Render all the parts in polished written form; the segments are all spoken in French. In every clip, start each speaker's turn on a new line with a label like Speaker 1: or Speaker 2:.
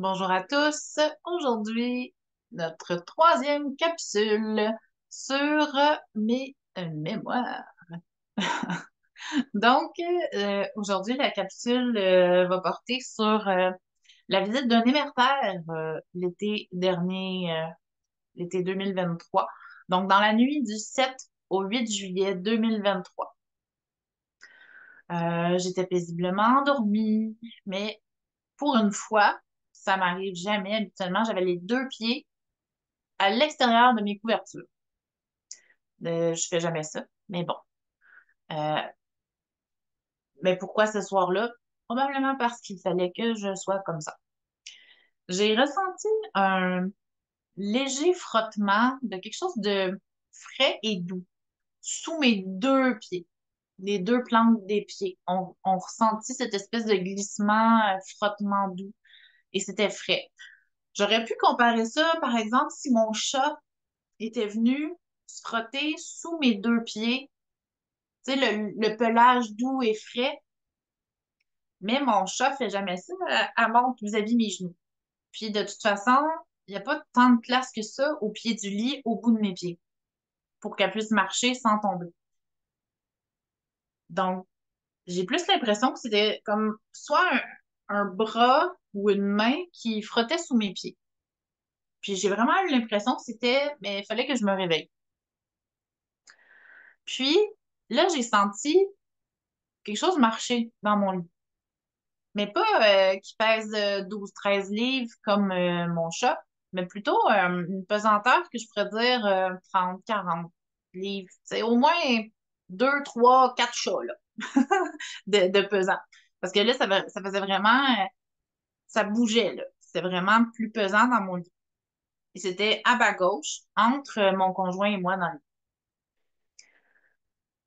Speaker 1: Bonjour à tous. Aujourd'hui, notre troisième capsule sur mes mémoires. Donc, aujourd'hui, la capsule va porter sur la visite d'un émeritaire l'été dernier, l'été 2023. Donc, dans la nuit du 7 au 8 juillet 2023. J'étais paisiblement endormie, mais pour une fois, ça m'arrive jamais. Habituellement, j'avais les deux pieds à l'extérieur de mes couvertures. Je fais jamais ça, mais bon. Euh, mais pourquoi ce soir-là? Probablement parce qu'il fallait que je sois comme ça. J'ai ressenti un léger frottement de quelque chose de frais et doux sous mes deux pieds, les deux plantes des pieds. On ressentit cette espèce de glissement, frottement doux, et c'était frais. J'aurais pu comparer ça, par exemple, si mon chat était venu se frotter sous mes deux pieds. Tu sais, le pelage doux et frais, mais mon chat fait jamais ça. Elle monte vis-à-vis mes genoux. Puis de toute façon, il n'y a pas tant de place que ça au pied du lit, au bout de mes pieds, pour qu'elle puisse marcher sans tomber. Donc, j'ai plus l'impression que c'était comme soit un bras ou une main qui frottait sous mes pieds. Puis j'ai vraiment eu l'impression que c'était, mais il fallait que je me réveille. Puis là, j'ai senti quelque chose marcher dans mon lit. Mais pas qui pèse 12-13 livres comme mon chat, mais plutôt une pesanteur que je pourrais dire 30-40 livres. C'est au moins 2, 3, 4 chats là, de pesant. Parce que là, ça faisait vraiment, ça bougeait, là. C'était vraiment plus pesant dans mon lit. Et c'était à bas gauche, entre mon conjoint et moi dans le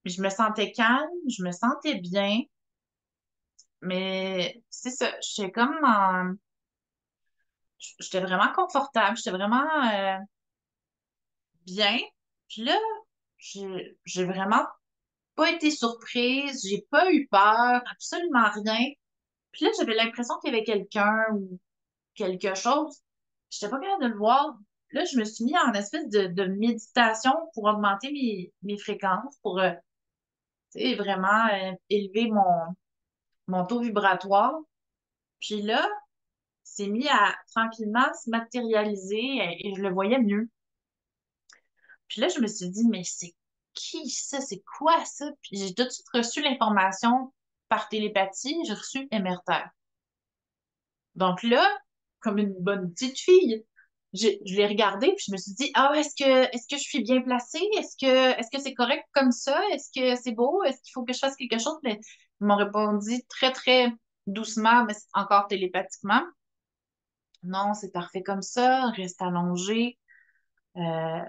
Speaker 1: lit. Je me sentais calme, je me sentais bien, mais c'est ça, j'étais comme j'étais vraiment confortable, j'étais vraiment bien. Puis là, j'ai vraiment pas été surprise, j'ai pas eu peur, absolument rien. Puis là, j'avais l'impression qu'il y avait quelqu'un ou quelque chose. J'étais pas capable de le voir. Là, je me suis mis en espèce de méditation pour augmenter mes fréquences, pour tu sais, vraiment élever mon taux vibratoire. Puis là, c'est mis à tranquillement se matérialiser et je le voyais mieux. Puis là, je me suis dit, mais c'est qui ça? C'est quoi ça? Puis j'ai tout de suite reçu l'information par télépathie, j'ai reçu Emerter. Donc là, comme une bonne petite fille, je l'ai regardé puis je me suis dit, ah, est-ce que je suis bien placée? Est-ce que c'est correct comme ça? Est-ce que c'est beau? Est-ce qu'il faut que je fasse quelque chose? Mais ils m'ont répondu très, très doucement, mais encore télépathiquement. Non, c'est parfait comme ça, reste allongé, euh,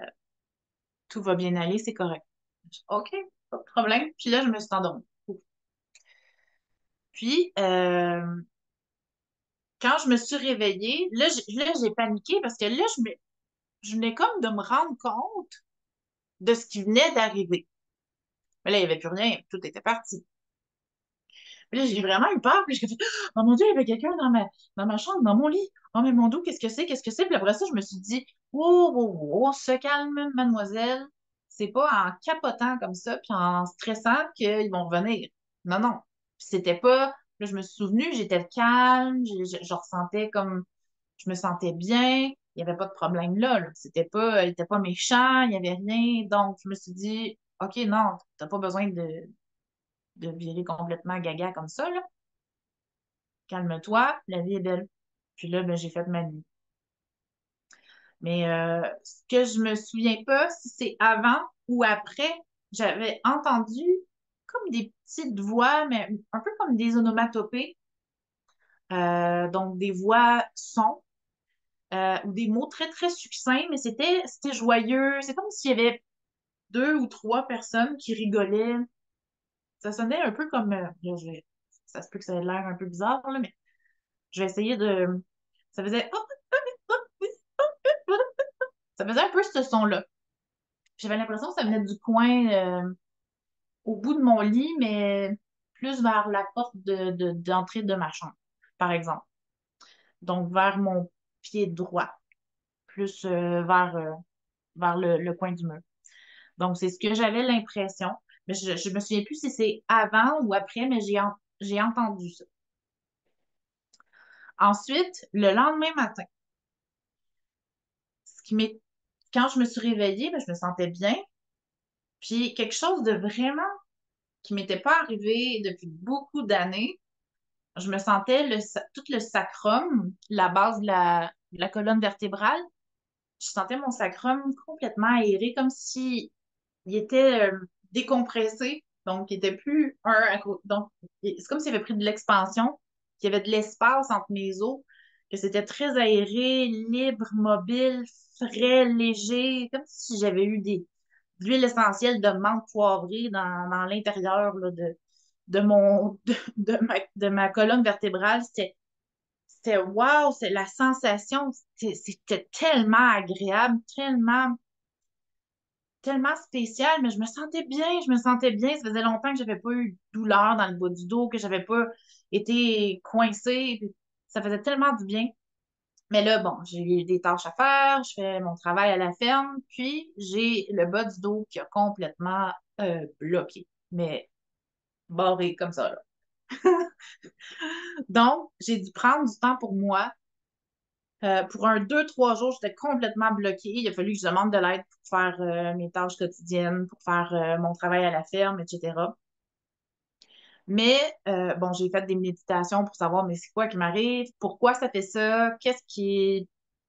Speaker 1: tout va bien aller, c'est correct. OK, pas de problème. Puis là, je me suis endormie. Puis, quand je me suis réveillée, là, j'ai paniqué parce que là, je venais comme de me rendre compte de ce qui venait d'arriver. Mais là, il n'y avait plus rien, tout était parti. Puis là, j'ai vraiment eu peur. Puis j'ai fait, oh mon Dieu, il y avait quelqu'un dans ma chambre, dans mon lit. Oh, mais mon Dieu, qu'est-ce que c'est? Qu'est-ce que c'est? Puis après ça, je me suis dit, oh, oh, oh, se calme, mademoiselle. C'est pas en capotant comme ça, puis en stressant qu'ils vont revenir. Non, non. Puis c'était pas. Là, je me suis souvenue, j'étais calme, je ressentais comme. Je me sentais bien. Il n'y avait pas de problème là. C'était pas, il était pas méchant, il n'y avait rien. Donc, je me suis dit, OK, non, t'as pas besoin de virer complètement gaga comme ça, là. Calme-toi, la vie est belle. Puis là, ben, j'ai fait ma nuit. Mais ce que je me souviens pas, si c'est avant ou après, j'avais entendu comme des petites voix, mais un peu comme des onomatopées, donc des voix sons, ou des mots très, très succincts, mais c'était joyeux. C'est comme s'il y avait deux ou trois personnes qui rigolaient. Ça sonnait un peu comme, ça se peut que ça ait l'air un peu bizarre, là, mais je vais essayer de, ça faisait, ça faisait un peu ce son-là. J'avais l'impression que ça venait du coin, au bout de mon lit, mais plus vers la porte d'entrée de ma chambre, par exemple. donc vers mon pied droit, plus vers le coin du mur. Donc, c'est ce que j'avais l'impression. Mais je me souviens plus si c'est avant ou après, mais j'ai entendu ça. Ensuite, le lendemain matin, ce qui m'est, quand je me suis réveillée, ben, je me sentais bien. Puis quelque chose de vraiment qui m'était pas arrivé depuis beaucoup d'années, je me sentais tout le sacrum, la base de la colonne vertébrale, je sentais mon sacrum complètement aéré, comme si il était décompressé. Donc, il était plus un à côté. Donc, c'est comme s'il avait pris de l'expansion, qu'il y avait de l'espace entre mes os, que c'était très aéré, libre, mobile, frais, léger, comme si j'avais eu de l'huile essentielle de menthe poivrée dans l'intérieur là, de mon de ma colonne vertébrale. C'était wow, c'est la sensation, c'était tellement agréable, tellement spécial, mais je me sentais bien, je me sentais bien. Ça faisait longtemps que j'avais pas eu de douleur dans le bas du dos, que j'avais pas été coincée. Puis ça faisait tellement du bien. Mais là, bon, j'ai eu des tâches à faire, je fais mon travail à la ferme, puis j'ai le bas du dos qui a complètement bloqué, mais barré comme ça, là. Donc, j'ai dû prendre du temps pour moi. Pour un 2, 3 jours, j'étais complètement bloquée. Il a fallu que je demande de l'aide pour faire mes tâches quotidiennes, pour faire mon travail à la ferme, etc. Mais bon, j'ai fait des méditations pour savoir mais c'est quoi qui m'arrive, pourquoi ça fait ça, qu'est-ce qui est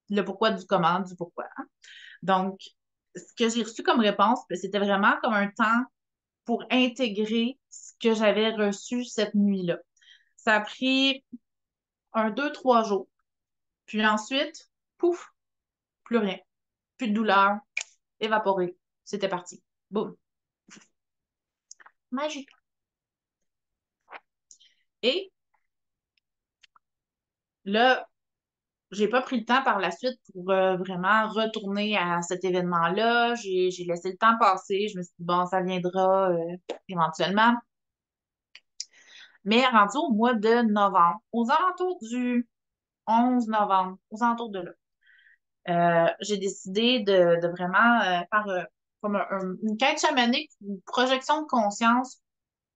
Speaker 1: le pourquoi du comment, du pourquoi, hein. Donc, ce que j'ai reçu comme réponse, ben, c'était vraiment comme un temps pour intégrer ce que j'avais reçu cette nuit-là. Ça a pris 1, 2, 3 jours. Puis ensuite, pouf, plus rien. Plus de douleur, évaporé. C'était parti. Boum. Magique. Et là, j'ai pas pris le temps par la suite pour vraiment retourner à cet événement-là. J'ai laissé le temps passer. Je me suis dit, bon, ça viendra éventuellement. Mais rendu au mois de novembre, aux alentours du 11 novembre, aux alentours de là, j'ai décidé de vraiment faire comme une quête chamanique, une projection de conscience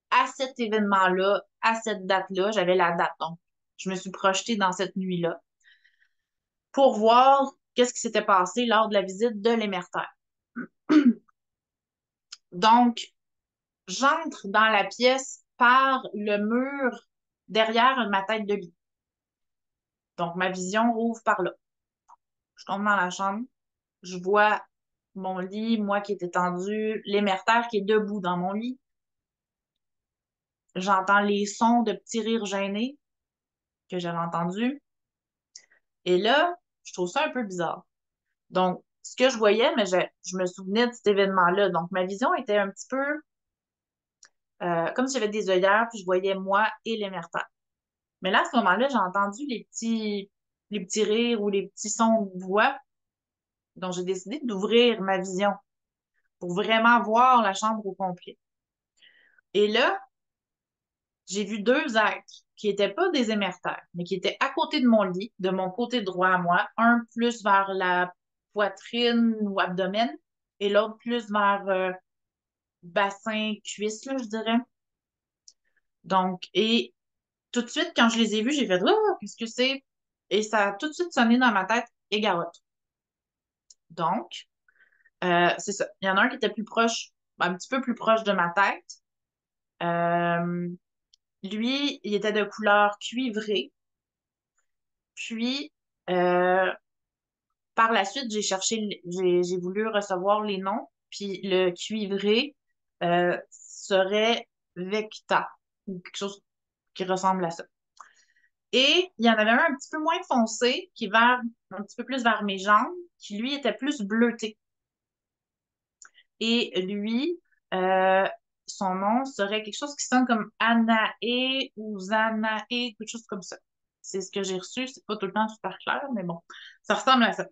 Speaker 1: à cet événement-là, à cette date-là. J'avais la date, donc je me suis projetée dans cette nuit-là pour voir qu'est-ce qui s'était passé lors de la visite de l'émertaire. Donc, j'entre dans la pièce par le mur derrière ma tête de lit. Donc, ma vision rouvre par là. Je tombe dans la chambre, je vois mon lit, moi qui est étendu, l'émertaire qui est debout dans mon lit. J'entends les sons de petits rires gênés que j'avais entendus. Et là, je trouve ça un peu bizarre. Donc, ce que je voyais, mais je me souvenais de cet événement-là. Donc, ma vision était un petit peu comme si j'avais des œillères, puis je voyais moi et l'émertaire. Mais là, à ce moment-là, j'ai entendu les petits rires ou les petits sons de voix. Donc, j'ai décidé d'ouvrir ma vision pour vraiment voir la chambre au complet. Et là, j'ai vu deux êtres qui n'étaient pas des émertaires, mais qui étaient à côté de mon lit, de mon côté droit à moi, un plus vers la poitrine ou abdomen, et l'autre plus vers bassin, cuisse, là, je dirais. Donc, et tout de suite, quand je les ai vus, j'ai fait oh, qu'est-ce que c'est? Et ça a tout de suite sonné dans ma tête, Égarotte. Donc, c'est ça. Il y en a un qui était plus proche, un petit peu plus proche de ma tête. Euh, Lui, il était de couleur cuivrée. Puis, euh, par la suite, j'ai voulu recevoir les noms. Puis, le cuivré serait Vecta, ou quelque chose qui ressemble à ça. Et il y en avait un petit peu moins foncé, qui va un petit peu plus vers mes jambes, qui lui était plus bleuté. Et lui, euh, son nom serait quelque chose qui sonne comme Anae ou Zanae, quelque chose comme ça. C'est ce que j'ai reçu. C'est pas tout le temps super clair, mais bon, ça ressemble à ça.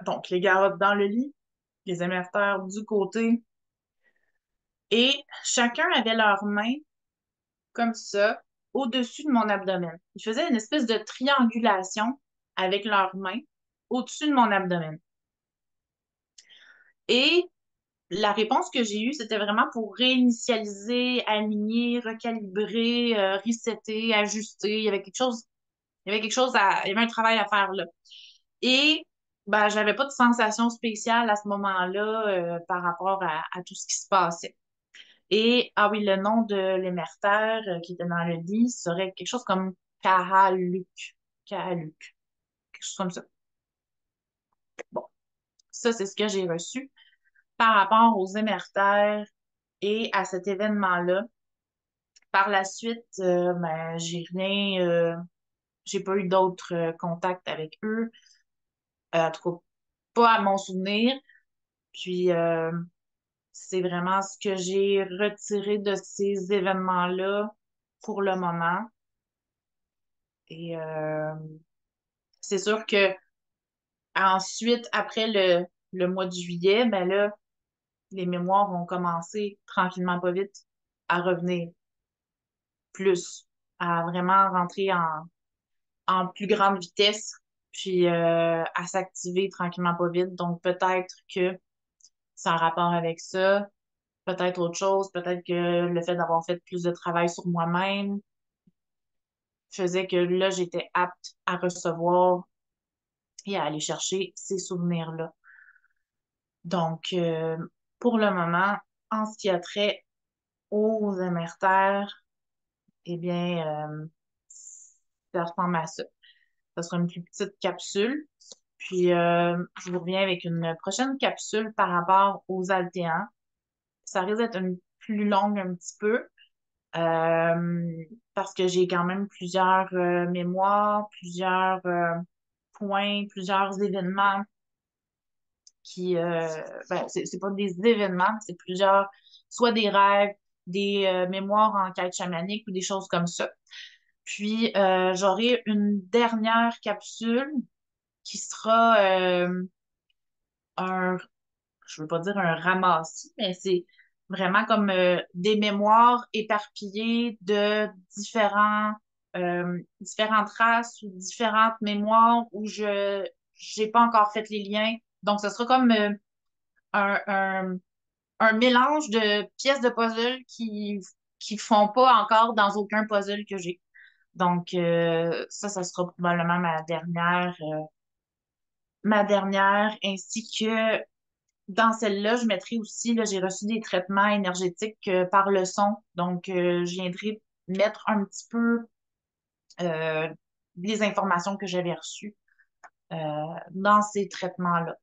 Speaker 1: Donc, les garottes dans le lit, les émetteurs du côté, et chacun avait leurs mains comme ça au-dessus de mon abdomen. Ils faisaient une espèce de triangulation avec leurs mains au-dessus de mon abdomen. Et la réponse que j'ai eue, c'était vraiment pour réinitialiser, aligner, recalibrer, resetter, ajuster. Il y avait un travail à faire là. Et ben, j'avais pas de sensation spéciale à ce moment-là par rapport à tout ce qui se passait. Et, ah oui, le nom de l'émeritaire qui était dans le lit serait quelque chose comme Kahaluk. Kahaluk. Quelque chose comme ça. Bon, ça, c'est ce que j'ai reçu par rapport aux émeritaires et à cet événement-là. Par la suite, ben, j'ai pas eu d'autres contacts avec eux, en tout cas pas à mon souvenir. Puis, c'est vraiment ce que j'ai retiré de ces événements-là pour le moment. Et c'est sûr que ensuite, après le mois de juillet, ben là, les mémoires vont commencer tranquillement pas vite à revenir plus, à vraiment rentrer en plus grande vitesse, puis à s'activer tranquillement pas vite. Donc peut-être que c'est en rapport avec ça, peut-être autre chose, peut-être que le fait d'avoir fait plus de travail sur moi-même faisait que là, j'étais apte à recevoir et à aller chercher ces souvenirs-là. Donc, pour le moment, en ce qui a trait aux émeritaires, eh bien, ça ressemble à ça. Ça sera une plus petite capsule. Puis, je vous reviens avec une prochaine capsule par rapport aux altéans. Ça risque d'être une plus longue un petit peu parce que j'ai quand même plusieurs mémoires, plusieurs points, plusieurs événements qui, ben, c'est pas des événements, c'est plusieurs, soit des rêves, des mémoires en quête chamanique ou des choses comme ça. Puis, j'aurai une dernière capsule qui sera un, je veux pas dire un ramassis, mais c'est vraiment comme des mémoires éparpillées de différentes races ou différentes mémoires où je j'ai pas encore fait les liens. Donc, ce sera comme un, un, un mélange de pièces de puzzle qui font pas encore dans aucun puzzle que j'ai. Donc, ça sera probablement ma dernière, ainsi que dans celle-là, je mettrai aussi, là, j'ai reçu des traitements énergétiques par le son. Donc, je viendrai mettre un petit peu euh, les informations que j'avais reçues euh, dans ces traitements-là.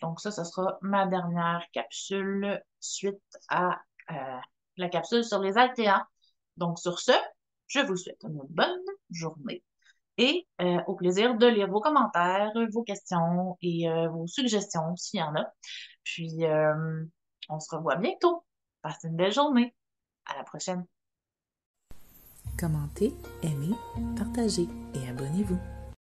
Speaker 1: Donc, ça sera ma dernière capsule suite à euh, la capsule sur les altéans. Donc, sur ce, je vous souhaite une bonne journée et au plaisir de lire vos commentaires, vos questions et vos suggestions s'il y en a. Puis, on se revoit bientôt. Passez une belle journée. À la prochaine.
Speaker 2: Commentez, aimez, partagez et abonnez-vous.